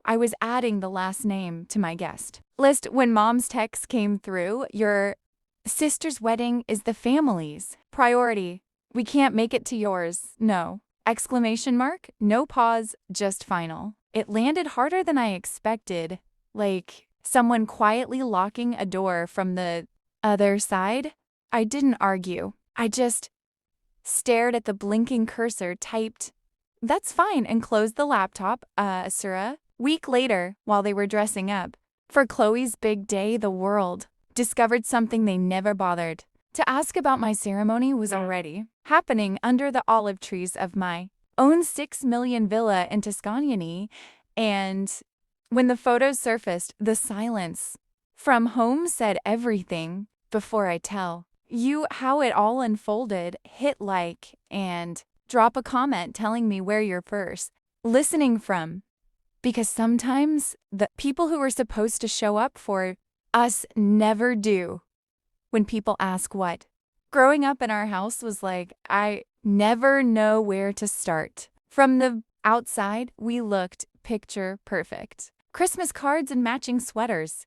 I was adding the last name to my guest list when mom's text came through. Your sister's wedding is the family's priority. We can't make it to yours. No. Exclamation mark, no pause, just final. It landed harder than I expected, like someone quietly locking a door from the other side. I didn't argue. I just stared at the blinking cursor, typed, "That's fine," and closed the laptop. Asura. Week later, while they were dressing up for Chloe's big day, the world discovered something they never bothered to ask about. My ceremony was already happening under the olive trees of my own 6 million villa in Tuscany, and when the photos surfaced, the silence from home said everything. Before I tell you how it all unfolded, hit like and drop a comment telling me where you're first listening from. Because sometimes the people who are supposed to show up for us never do. When people ask what growing up in our house was like, I never know where to start. From the outside, we looked picture perfect. Christmas cards and matching sweaters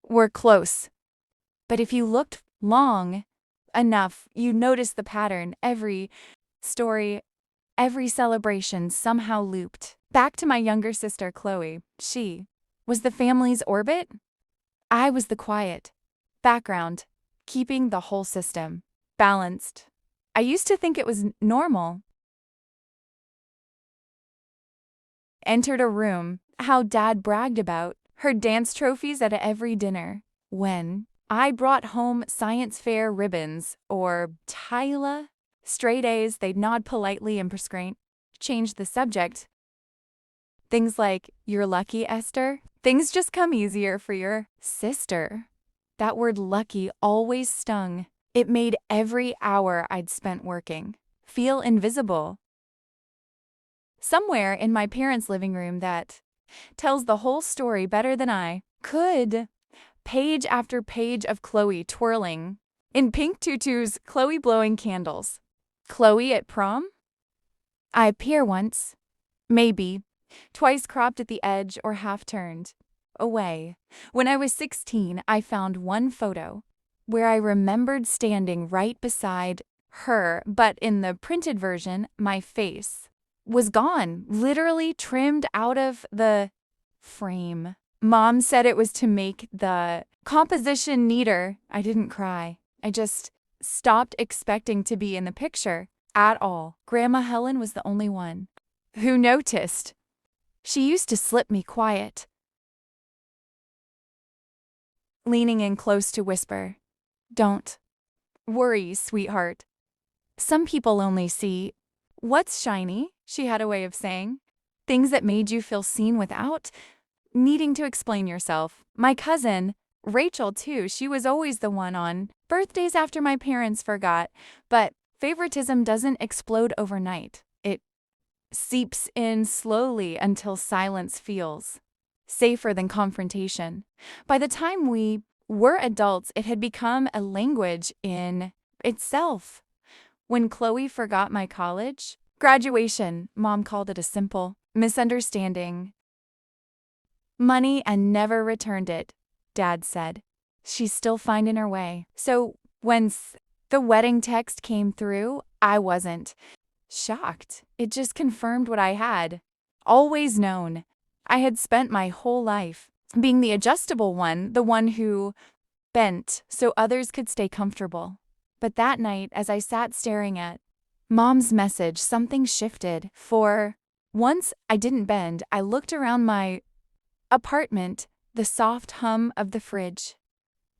were close. But if you looked long enough, you noticed the pattern. Every story, every celebration somehow looped back to my younger sister, Chloe. She was the family's orbit. I was the quiet background, keeping the whole system balanced. I used to think it was normal. Entered a room, how Dad bragged about her dance trophies at every dinner. When I brought home science fair ribbons or Tyla straight A's, they'd nod politely and prescribe, change the subject. Things like, "You're lucky, Esther." Things just come easier for your sister. That word lucky always stung. It made every hour I'd spent working feel invisible. Somewhere in my parents' living room that tells the whole story better than I could. Page after page of Chloe twirling in pink tutus, Chloe blowing candles. Chloe at prom? I appear once, maybe, twice cropped at the edge or half turned away. When I was 16, I found one photo where I remembered standing right beside her, but in the printed version, my face was gone, literally trimmed out of the frame. Mom said it was to make the composition neater. I didn't cry. I just stopped expecting to be in the picture at all. Grandma Helen was the only one who noticed. She used to slip me quiet, leaning in close to whisper, "Don't worry, sweetheart. Some people only see what's shiny," she had a way of saying. Things that made you feel seen without needing to explain yourself. My cousin, Rachel, too, she was always the one on birthdays after my parents forgot. But favoritism doesn't explode overnight. It seeps in slowly until silence feels safer than confrontation. By the time we were adults, it had become a language in itself. When Chloe forgot my college graduation, Mom called it a simple misunderstanding. Money and never returned it, Dad said. She's still finding her way. So when the wedding text came through, I wasn't shocked. It just confirmed what I had always known. I had spent my whole life being the adjustable one, the one who bent so others could stay comfortable. But that night, as I sat staring at Mom's message, something shifted. For once, I didn't bend. I looked around my apartment, the soft hum of the fridge,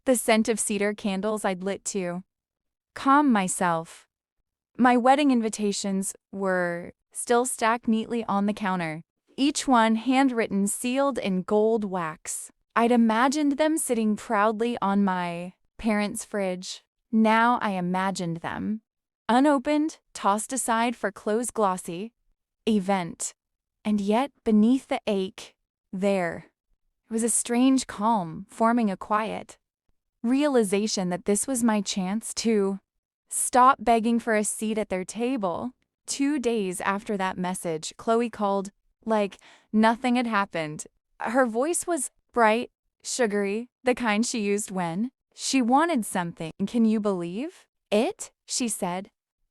the scent of cedar candles I'd lit to calm myself. My wedding invitations were still stacked neatly on the counter, each one handwritten, sealed in gold wax. I'd imagined them sitting proudly on my parents' fridge. Now I imagined them unopened, tossed aside for clothes glossy event. And yet, beneath the ache, there was a strange calm, forming a quiet realization that this was my chance to stop begging for a seat at their table 2 days after that message, Chloe called like nothing had happened. Her voice was bright, sugary, the kind she used when she wanted something. Can you believe it? She said.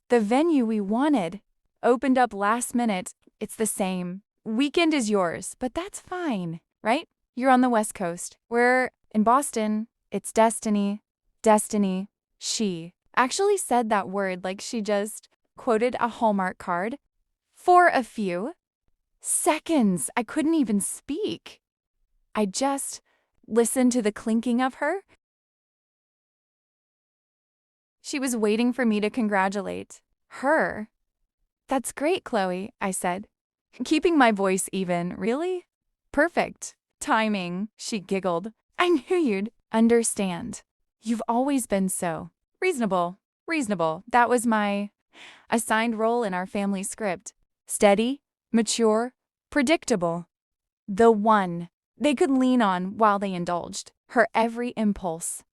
The venue we wanted opened up last minute. It's the same. Weekend is yours, but that's fine, right? You're on the West Coast. We're in Boston. It's destiny. Destiny. She actually said that word like she just quoted a Hallmark card. For a few seconds, I couldn't even speak. I just listened to the clinking of her. She was waiting for me to congratulate her. That's great, Chloe, I said, keeping my voice even. Really? Perfect timing, she giggled. I knew you'd understand. You've always been so reasonable. Reasonable. That was my assigned role in our family script. Steady, mature, predictable. The one they could lean on while they indulged her every impulse.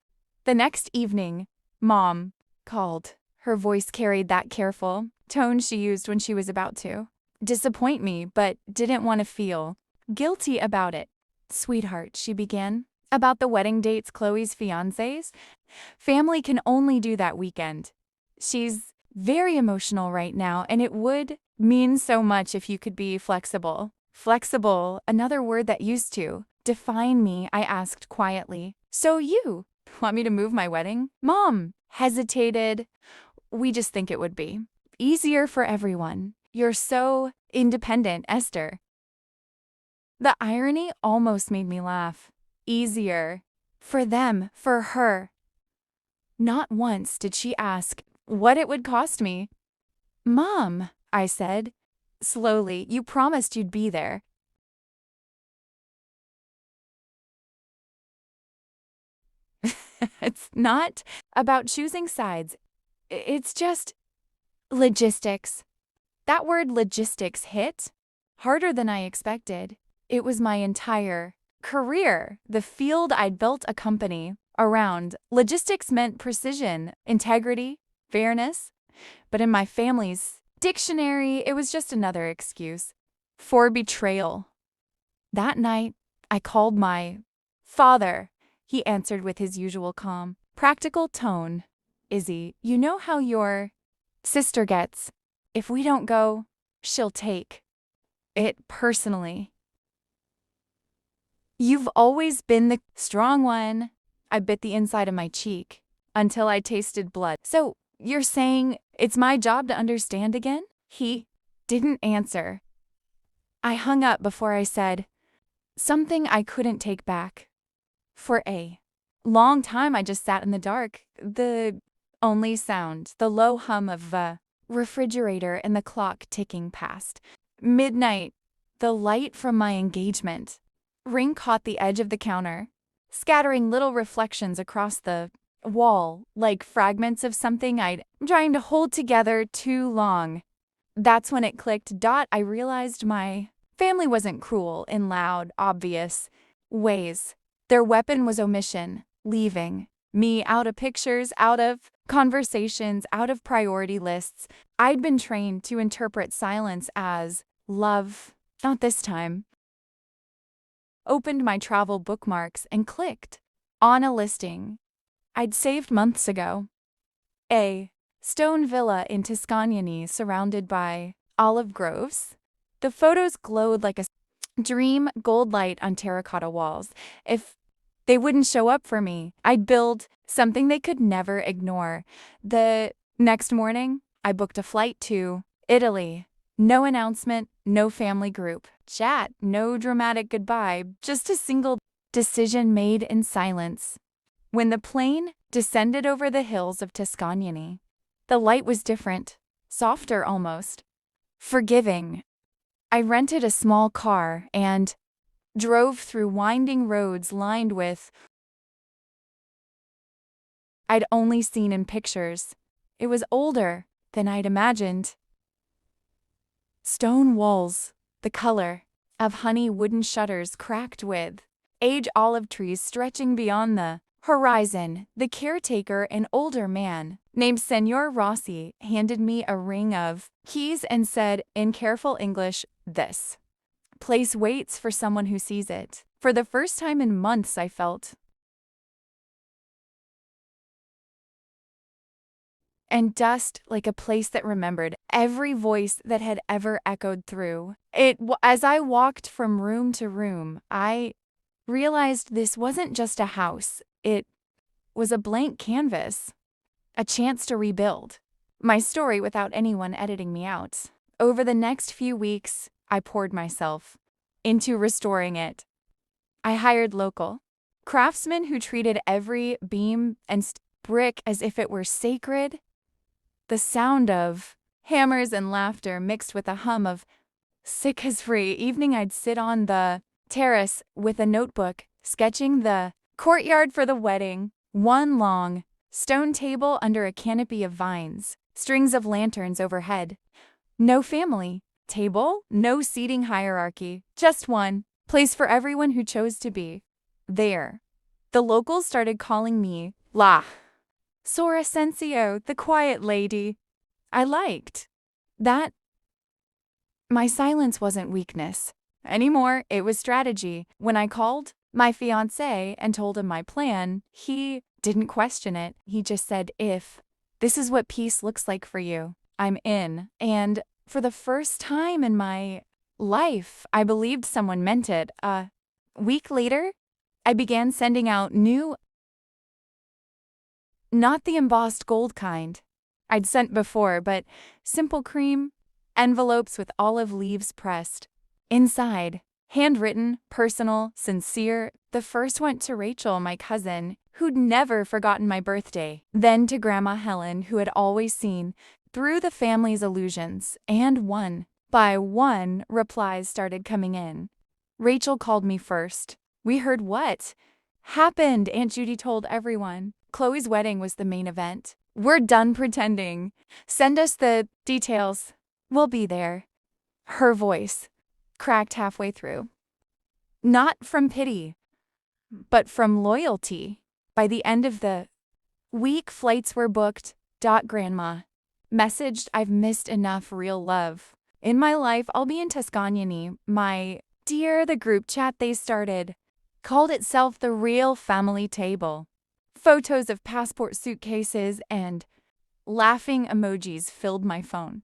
The next evening, Mom called. Her voice carried that careful tone she used when she was about to disappoint me, but didn't want to feel guilty about it. Sweetheart, she began, about the wedding dates Chloe's fiancés. Family can only do that weekend. She's very emotional right now, and it would mean so much if you could be flexible. Flexible, another word that used to define me, I asked quietly. So you want me to move my wedding? Mom hesitated. We just think it would be easier for everyone. You're so independent, Esther. The irony almost made me laugh. Easier. For them, for her. Not once did she ask what it would cost me. Mom, I said, slowly, you promised you'd be there. It's not about choosing sides. It's just logistics. That word logistics hit harder than I expected. It was my entire career, the field I'd built a company around. Logistics meant precision, integrity, fairness. But in my family's dictionary, it was just another excuse for betrayal. That night, I called my father. He answered with his usual calm, practical tone. Izzy, you know how your sister gets. If we don't go, she'll take it personally. You've always been the strong one. I bit the inside of my cheek until I tasted blood. So you're saying it's my job to understand again? He didn't answer. I hung up before I said something I couldn't take back. For a long time, I just sat in the dark. The only sound, the low hum of the refrigerator and the clock ticking past. Midnight, the light from my engagement ring caught the edge of the counter, scattering little reflections across the wall like fragments of something I'd been trying to hold together too long. That's when it clicked. I realized my family wasn't cruel in loud, obvious ways. Their weapon was omission, leaving me out of pictures, out of conversations, out of priority lists. I'd been trained to interpret silence as love. Not this time. Opened my travel bookmarks and clicked on a listing I'd saved months ago. A stone villa in Tuscany surrounded by olive groves. The photos glowed like a dream gold light on terracotta walls. If they wouldn't show up for me, I'd build something they could never ignore. The next morning, I booked a flight to Italy. No announcement, no family group chat, no dramatic goodbye, just a single decision made in silence. When the plane descended over the hills of Tuscany, the light was different, softer almost, forgiving. I rented a small car and drove through winding roads lined with I'd only seen in pictures. It was older than I'd imagined. Stone walls, the color of honey, wooden shutters cracked with age, olive trees stretching beyond the Horizon, the caretaker, an older man named Senor Rossi, handed me a ring of keys and said in careful English, "This place waits for someone who sees it." For the first time in months, I felt and dust like a place that remembered every voice that had ever echoed through it. As I walked from room to room, I realized this wasn't just a house. It was a blank canvas, a chance to rebuild my story without anyone editing me out. Over the next few weeks, I poured myself into restoring it. I hired local craftsmen who treated every beam and brick as if it were sacred. The sound of hammers and laughter mixed with a hum of sick as free. Evening, I'd sit on the terrace with a notebook, sketching the courtyard for the wedding. One long stone table under a canopy of vines, strings of lanterns overhead. No family table, no seating hierarchy, just one place for everyone who chose to be there. The locals started calling me La Sora Sensio, the quiet lady. I liked that. My silence wasn't weakness anymore, it was strategy. When I called my fiancé and told him my plan, he didn't question it. He just said, "If this is what peace looks like for you, I'm in." And for the first time in my life, I believed someone meant it. A week later, I began sending out new, not the embossed gold kind I'd sent before, but simple cream envelopes with olive leaves pressed inside. Handwritten, personal, sincere. The first went to Rachel, my cousin, who'd never forgotten my birthday. Then to Grandma Helen, who had always seen through the family's illusions. And one by one, replies started coming in. Rachel called me first. "We heard what happened," Aunt Judy told everyone. "Chloe's wedding was the main event. We're done pretending. Send us the details. We'll be there." Her voice cracked halfway through. Not from pity, but from loyalty. By the end of the week, flights were booked. Grandma messaged, "I've missed enough real love in my life. I'll be in Tuscany, my dear." The group chat they started called itself the Real Family Table. Photos of passport suitcases and laughing emojis filled my phone.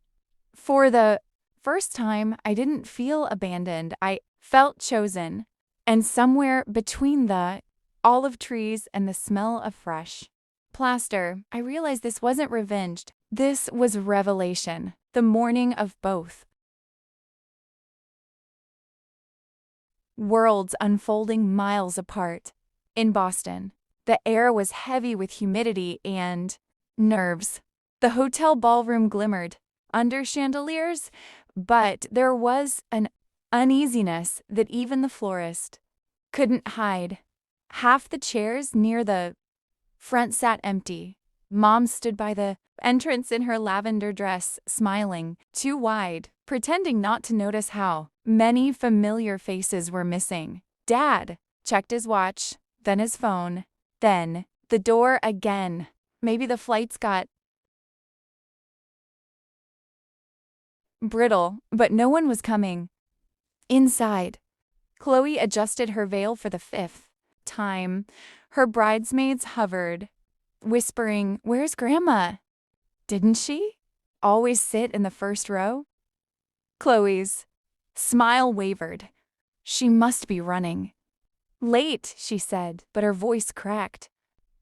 For the first time, I didn't feel abandoned. I felt chosen. And somewhere between the olive trees and the smell of fresh plaster, I realized this wasn't revenge. This was revelation. The morning of both worlds unfolding miles apart. In Boston, the air was heavy with humidity and nerves. The hotel ballroom glimmered under chandeliers, but there was an uneasiness that even the florist couldn't hide. Half the chairs near the front sat empty. Mom stood by the entrance in her lavender dress, smiling too wide, pretending not to notice how many familiar faces were missing. Dad checked his watch, then his phone, then the door again. Maybe the flights got brittle, but no one was coming. Inside, Chloe adjusted her veil for the 5th time. Her bridesmaids hovered, whispering, "Where's Grandma? Didn't she always sit in the first row?" Chloe's smile wavered. "She must be running late," she said, but her voice cracked.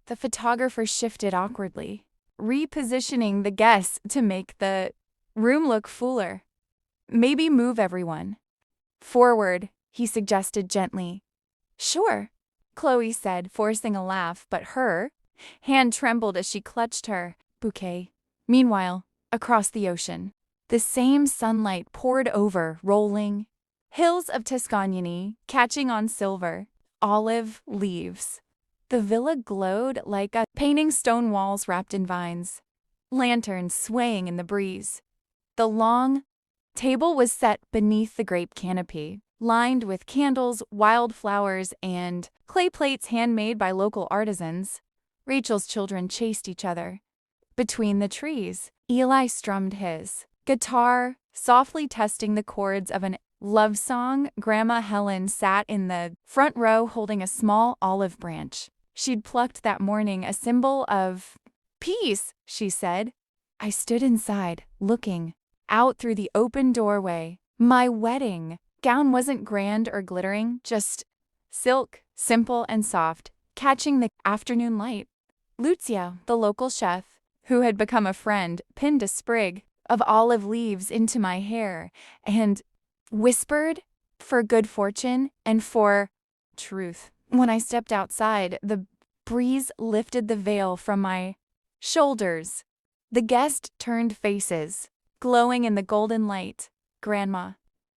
The photographer shifted awkwardly, repositioning the guests to make the room look fuller. "Maybe move everyone forward," he suggested gently. "Sure," Chloe said, forcing a laugh, but her hand trembled as she clutched her bouquet. Meanwhile, across the ocean, the same sunlight poured over rolling hills of Tuscany, catching on silver, olive leaves. The villa glowed like a painting, stone walls wrapped in vines, lanterns swaying in the breeze. The long table was set beneath the grape canopy, lined with candles, wildflowers, and clay plates handmade by local artisans. Rachel's children chased each other. Between the trees, Eli strummed his guitar, softly testing the chords of an love song. Grandma Helen sat in the front row holding a small olive branch. She'd plucked that morning, a symbol of peace, she said. I stood inside, looking out through the open doorway. My wedding gown wasn't grand or glittering, just silk, simple and soft, catching the afternoon light. Lucia, the local chef, who had become a friend, pinned a sprig of olive leaves into my hair and whispered for good fortune and for truth. When I stepped outside, the breeze lifted the veil from my shoulders. The guests turned faces, glowing in the golden light. Grandma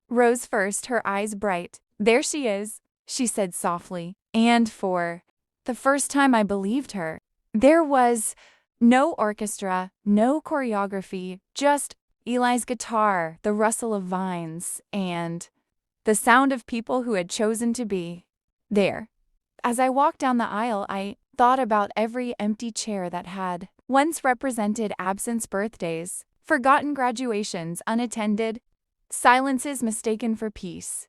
rose first, her eyes bright. There she is, she said softly, and for the first time I believed her. There was no orchestra, no choreography, just Eli's guitar, the rustle of vines, and the sound of people who had chosen to be there. As I walked down the aisle, I thought about every empty chair that had once represented absence, birthdays, forgotten graduations, unattended silences mistaken for peace.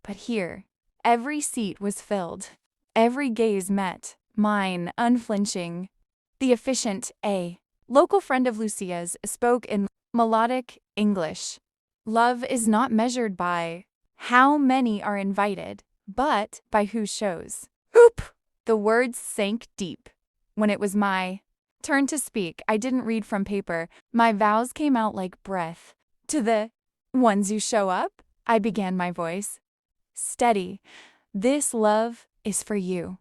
But here, every seat was filled. Every gaze met mine, unflinching. The efficient A, local friend of Lucia's, spoke in melodic English. Love is not measured by how many are invited, but by who shows. Hoop! The words sank deep. When it was my turn to speak, I didn't read from paper. My vows came out like breath. To the ones who show up, I began my voice. Steady. This love is for you.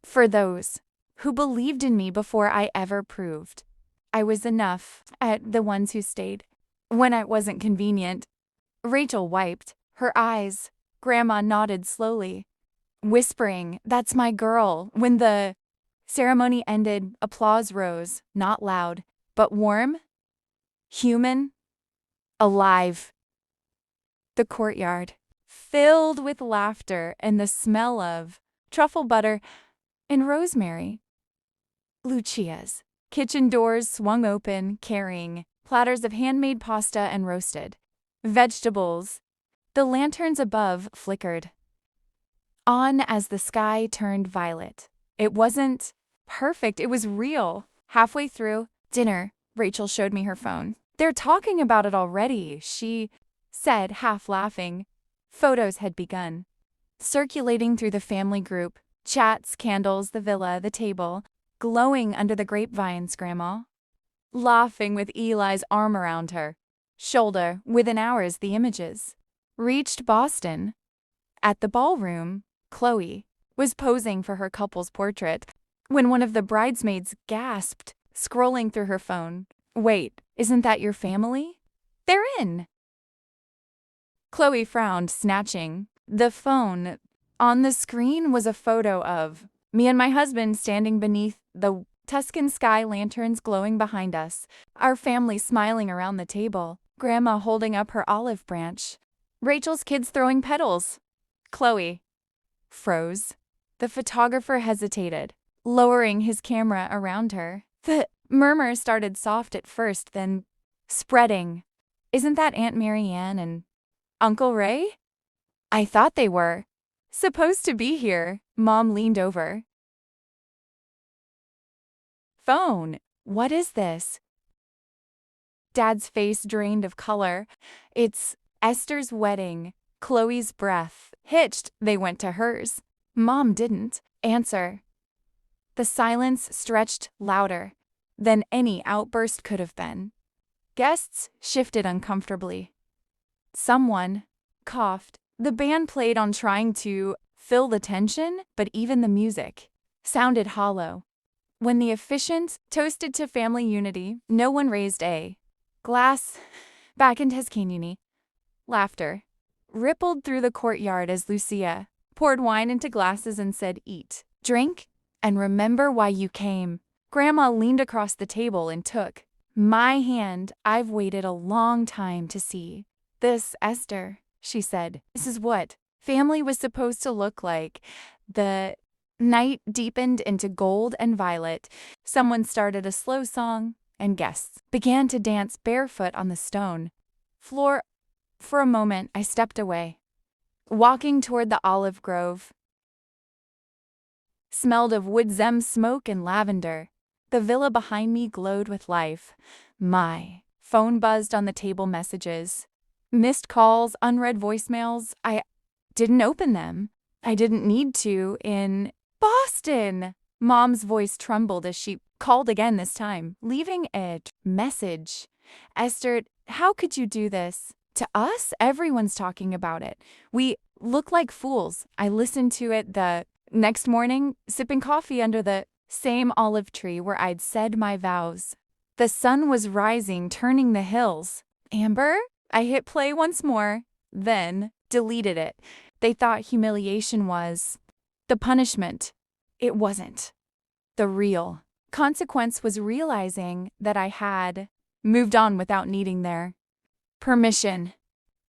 For those who believed in me before I ever proved I was enough. At the ones who stayed when it wasn't convenient. Rachel wiped her eyes. Grandma nodded slowly, whispering, "That's my girl." When the ceremony ended, applause rose, not loud, but warm, human, alive. The courtyard, filled with laughter and the smell of truffle butter and rosemary. Lucia's kitchen doors swung open, carrying platters of handmade pasta and roasted vegetables. The lanterns above flickered on as the sky turned violet. It wasn't perfect, it was real. Halfway through dinner, Rachel showed me her phone. "They're talking about it already," she said, half laughing. Photos had begun circulating through the family group. Chats, candles, the villa, the table, glowing under the grapevines. Grandma laughing with Eli's arm around her shoulder. Within hours, the images reached Boston. At the ballroom, Chloe was posing for her couple's portrait when one of the bridesmaids gasped, scrolling through her phone. "Wait, isn't that your family? They're in." Chloe frowned, snatching the phone. On the screen was a photo of me and my husband standing beneath the Tuscan sky, lanterns glowing behind us, our family smiling around the table, Grandma holding up her olive branch, Rachel's kids throwing petals. Chloe froze. The photographer hesitated, lowering his camera around her. The murmur started soft at first, then spreading. "Isn't that Aunt Marianne and Uncle Ray? I thought they were supposed to be here." Mom leaned over. "Phone, what is this?" Dad's face drained of color. "It's Esther's wedding." Chloe's breath hitched. They went to hers. Mom didn't answer. The silence stretched louder than any outburst could have been. Guests shifted uncomfortably. Someone coughed. The band played on, trying to fill the tension, but even the music sounded hollow. When the officiant toasted to family unity, no one raised a glass. Back in Tuscany, laughter rippled through the courtyard as Lucia poured wine into glasses and said, "Eat, drink, and remember why you came." Grandma leaned across the table and took my hand. "I've waited a long time to see this, Esther," she said. "This is what family was supposed to look like. The night deepened into gold and violet. Someone started a slow song, and guests began to dance barefoot on the stone floor. For a moment, I stepped away, walking toward the olive grove. Smelled of woodsem smoke and lavender. The villa behind me glowed with life. My phone buzzed on the table messages. Missed calls, unread voicemails. I didn't open them. I didn't need to in Boston. Mom's voice trembled as she called again this time, leaving a message. Esther, how could you do this? To us, everyone's talking about it. We look like fools. I listened to it the next morning, sipping coffee under the same olive tree where I'd said my vows. The sun was rising, turning the hills. Amber? I hit play once more, then deleted it. They thought humiliation was the punishment. It wasn't. The real consequence was realizing that I had moved on without needing their permission.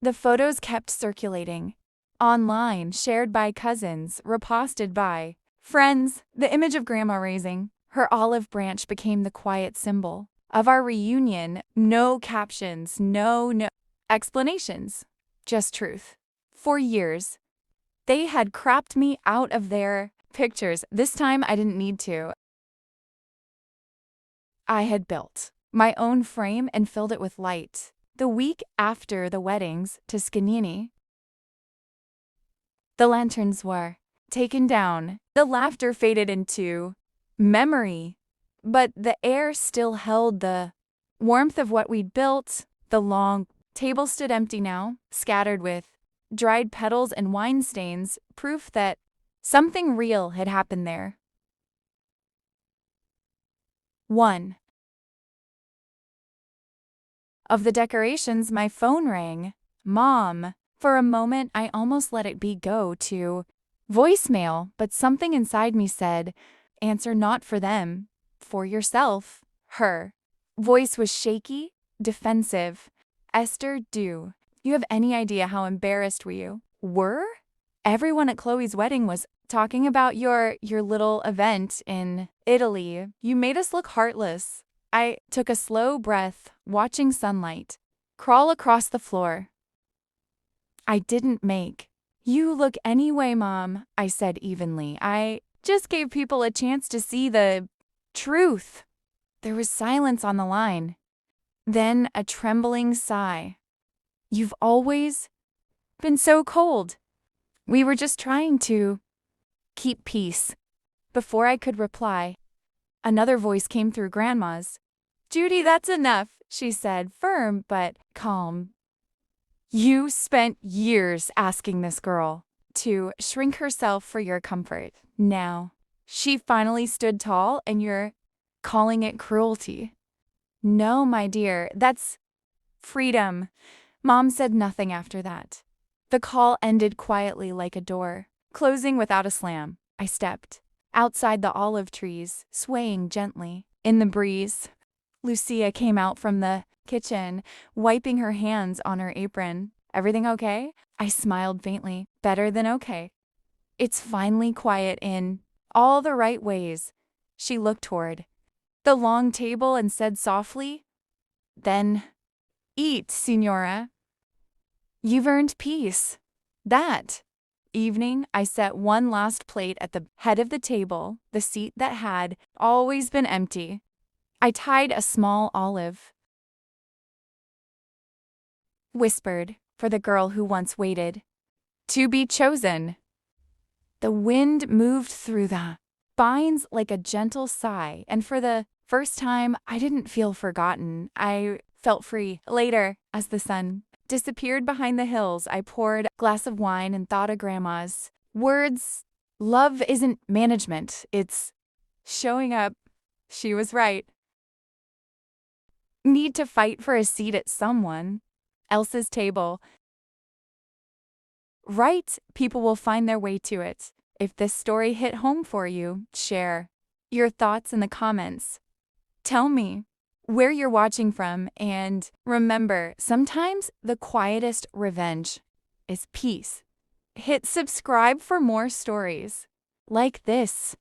The photos kept circulating. Online, shared by cousins, reposted by friends. The image of Grandma raising her olive branch became the quiet symbol of our reunion. No captions, no explanations, just truth. For years, they had cropped me out of their pictures. This time I didn't need to. I had built my own frame and filled it with light. The week after the weddings, Tuscany, the lanterns were taken down. The laughter faded into memory, but the air still held the warmth of what we'd built. The long table stood empty now, scattered with dried petals and wine stains, proof that something real had happened there. 1. Of the decorations, my phone rang. Mom. For a moment, I almost let it go to voicemail, but something inside me said, answer not for them, for yourself. Her voice was shaky, defensive. Esther, do you have any idea how embarrassed we were? Everyone at Chloe's wedding was talking about your little event in Italy. You made us look heartless. I took a slow breath, watching sunlight crawl across the floor. I didn't make you look anyway, Mom, I said evenly. I just gave people a chance to see the truth. There was silence on the line. Then a trembling sigh. You've always been so cold. We were just trying to keep peace. Before I could reply, another voice came through Grandma's. Judy, that's enough, she said, firm but calm. You spent years asking this girl to shrink herself for your comfort. Now, she finally stood tall and you're calling it cruelty. No, my dear, that's freedom. Mom said nothing after that. The call ended quietly like a door, closing without a slam. I stepped outside the olive trees, swaying gently in the breeze. Lucia came out from the kitchen, wiping her hands on her apron. Everything okay? I smiled faintly. Better than okay. It's finally quiet in all the right ways. She looked toward the long table and said softly, then eat, Signora. You've earned peace. That evening, I set one last plate at the head of the table, the seat that had always been empty. I tied a small olive, whispered, for the girl who once waited to be chosen. The wind moved through the vines like a gentle sigh, and for the first time, I didn't feel forgotten. I felt free. Later, as the sun disappeared behind the hills, I poured a glass of wine and thought of Grandma's words. Love isn't management, it's showing up. She was right. Need to fight for a seat at someone else's table. Right, people will find their way to it. If this story hit home for you, share your thoughts in the comments. Tell me where you're watching from, and remember, sometimes the quietest revenge is peace. Hit subscribe for more stories like this.